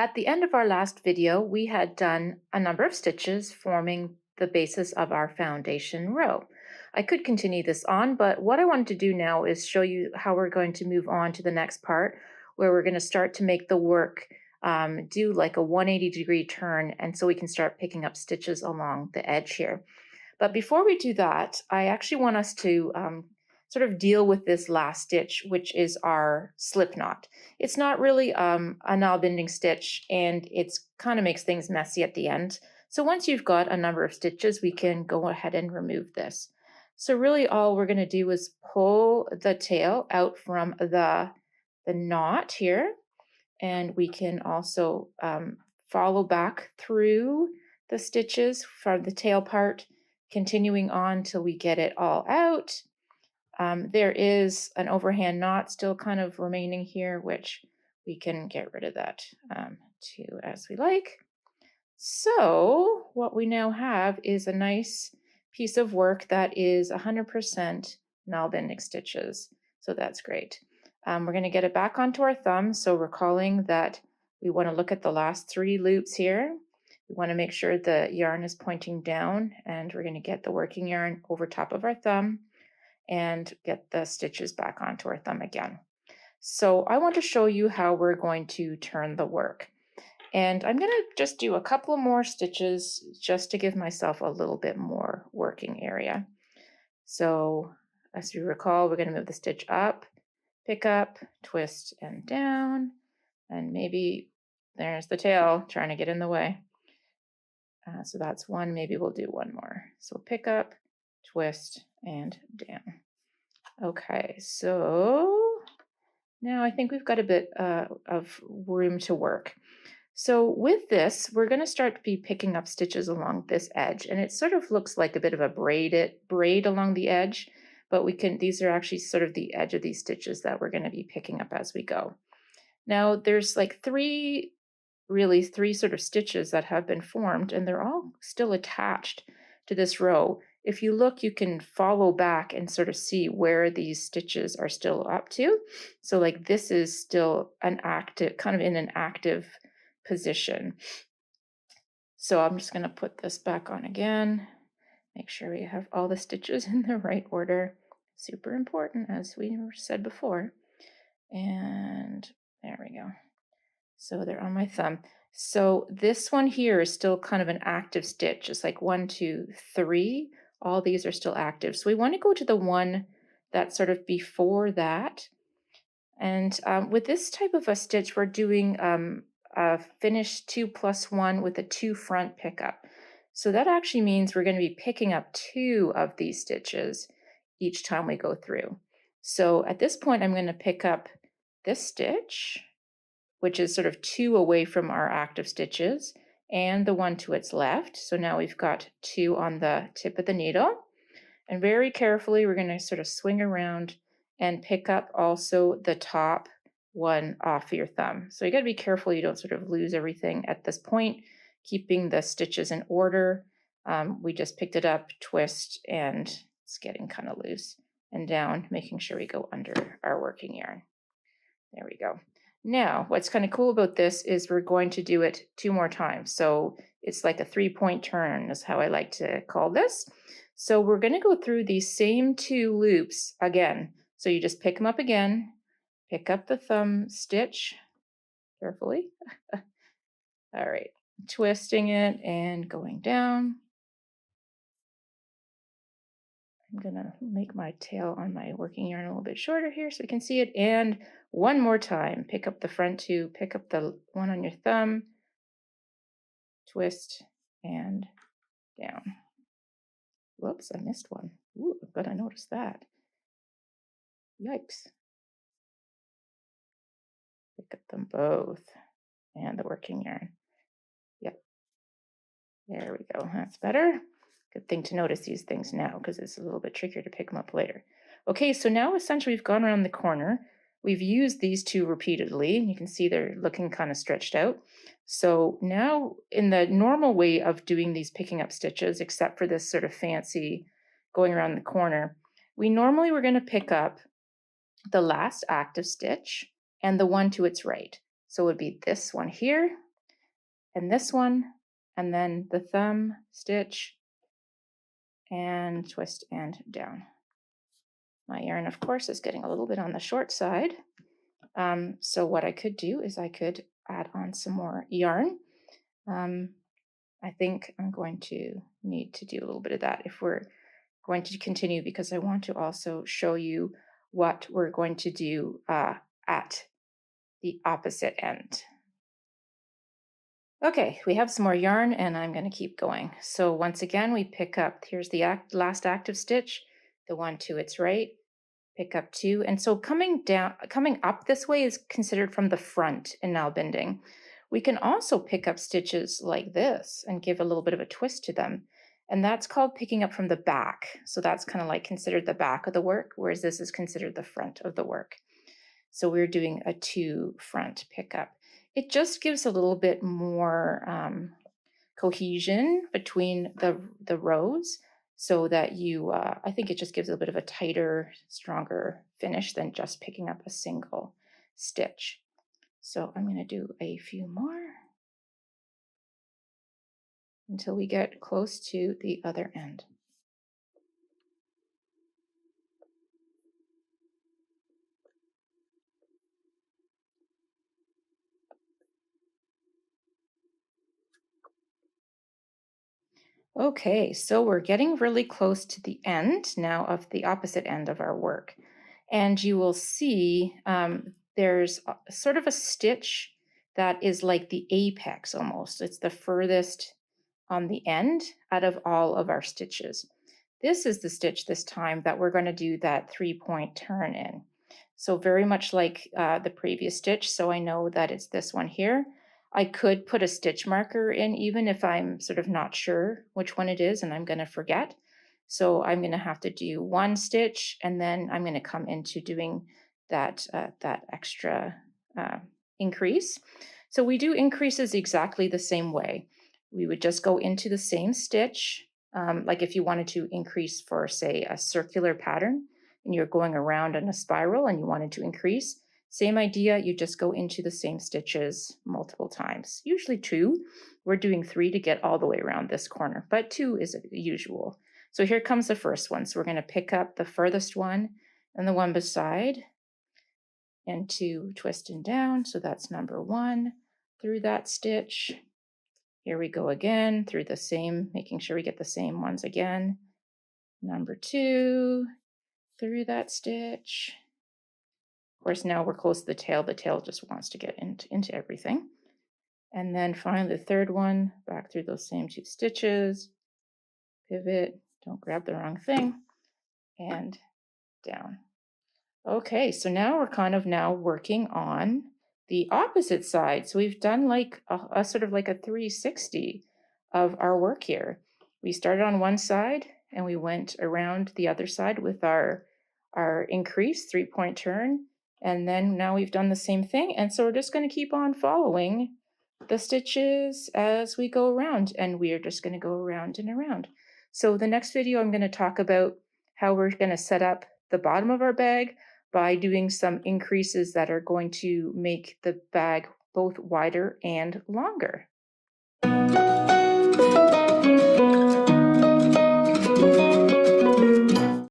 At the end of our last video, we had done a number of stitches forming the basis of our foundation row. I could continue this on, but what I wanted to do now is show you how we're going to move on to the next part, where we're going to start to make the work do like a 180-degree turn, and so we can start picking up stitches along the edge here. But before we do that, I actually want us to sort of deal with this last stitch, which is our slip knot. It's not really a Nalbinding stitch, and it's kind of makes things messy at the end. So once you've got a number of stitches, we can go ahead and remove this. So really all we're going to do is pull the tail out from the knot here, and we can also follow back through the stitches from the tail part, continuing on till we get it all out. There is an overhand knot still kind of remaining here, which we can get rid of that too as we like. So what we now have is a nice piece of work that is 100% Nalbinding stitches. So that's great. We're going to get it back onto our thumb. So recalling that we want to look at the last 3 loops here. We want to make sure the yarn is pointing down, and we're going to get the working yarn over top of our thumb and get the stitches back onto our thumb again. So I want to show you how we're going to turn the work. And I'm going to just do a couple of more stitches just to give myself a little bit more working area. So as you recall, we're going to move the stitch up, pick up, twist, and down. And maybe there's the tail trying to get in the way. So that's one. Maybe we'll do one more. So pick up, twist, and down. Okay, so now I think we've got a bit of room to work. So with this, we're going to start to be picking up stitches along this edge, and it sort of looks like a bit of a braid along the edge, but these are actually sort of the edge of these stitches that we're going to be picking up as we go. Now there's like three sort of stitches that have been formed, and they're all still attached to this row. If you look, you can follow back and sort of see where these stitches are still up to. So like this is still an active, kind of in an active position. So I'm just going to put this back on again. Make sure we have all the stitches in the right order. Super important, as we said before. And there we go. So they're on my thumb. So this one here is still kind of an active stitch. It's like 1, 2, 3. All these are still active. So we want to go to the one that's sort of before that. And with this type of a stitch, we're doing a finish 2 plus 1 with a 2 front pickup. So that actually means we're going to be picking up 2 of these stitches each time we go through. So at this point, I'm going to pick up this stitch, which is sort of 2 away from our active stitches, and the one to its left. So now we've got 2 on the tip of the needle. And very carefully, we're going to sort of swing around and pick up also the top one off your thumb. So you got to be careful you don't sort of lose everything at this point, keeping the stitches in order. We just picked it up, twist, and it's getting kind of loose, and down, making sure we go under our working yarn. There we go. Now, what's kind of cool about this is we're going to do it 2 more times. So it's like a 3-point turn is how I like to call this. So we're going to go through these same 2 loops again. So you just pick them up again, pick up the thumb stitch carefully. All right, twisting it and going down. I'm going to make my tail on my working yarn a little bit shorter here so we can see it. And one more time, pick up the front 2, pick up the one on your thumb, twist, and down. Whoops, I missed one. Ooh, but I noticed that. Yikes. Pick up them both and the working yarn. Yep. There we go. That's better. Good thing to notice these things now because it's a little bit trickier to pick them up later. Okay, so now essentially we've gone around the corner. We've used these 2 repeatedly. You can see they're looking kind of stretched out. So now in the normal way of doing these picking up stitches, except for this sort of fancy going around the corner, we're going to pick up the last active stitch and the one to its right. So it would be this one here and this one, and then the thumb stitch and twist and down. My yarn, of course, is getting a little bit on the short side. So what I could do is I could add on some more yarn. I think I'm going to need to do a little bit of that if we're going to continue, because I want to also show you what we're going to do at the opposite end. Okay, we have some more yarn and I'm going to keep going. So once again, we pick up, here's the last active stitch, the one to its right, pick up two. And so coming up this way is considered from the front in Nalbinding. We can also pick up stitches like this and give a little bit of a twist to them. And that's called picking up from the back. So that's kind of like considered the back of the work, whereas this is considered the front of the work. So we're doing a two front pickup. It just gives a little bit more cohesion between the rows, so that you, I think it just gives a bit of a tighter, stronger finish than just picking up a single stitch. So I'm going to do a few more until we get close to the other end. Okay, so we're getting really close to the end now of the opposite end of our work. And you will see there's sort of a stitch that is like the apex almost. It's the furthest on the end out of all of our stitches. This is the stitch this time that we're going to do that 3-point turn in. So very much like the previous stitch, so I know that it's this one here. I could put a stitch marker in even if I'm sort of not sure which one it is and I'm going to forget. So I'm going to have to do one stitch and then I'm going to come into doing that extra increase. So we do increases exactly the same way. We would just go into the same stitch. Like if you wanted to increase for, say, a circular pattern and you're going around in a spiral and you wanted to increase, same idea, you just go into the same stitches multiple times, usually two. We're doing 3 to get all the way around this corner, but 2 is usual. So here comes the first one. So we're going to pick up the furthest one and the one beside and 2 twist and down. So that's number 1 through that stitch. Here we go again through the same, making sure we get the same ones again. Number 2 through that stitch. Of course, now we're close to the tail. The tail just wants to get into everything. And then finally the third one, back through those same 2 stitches, pivot, don't grab the wrong thing, and down. Okay, so now we're kind of now working on the opposite side. So we've done like a sort of like a 360 of our work here. We started on one side and we went around the other side with our increase 3-point turn. And then now we've done the same thing. And so we're just going to keep on following the stitches as we go around, and we are just going to go around and around. So the next video, I'm going to talk about how we're going to set up the bottom of our bag by doing some increases that are going to make the bag both wider and longer.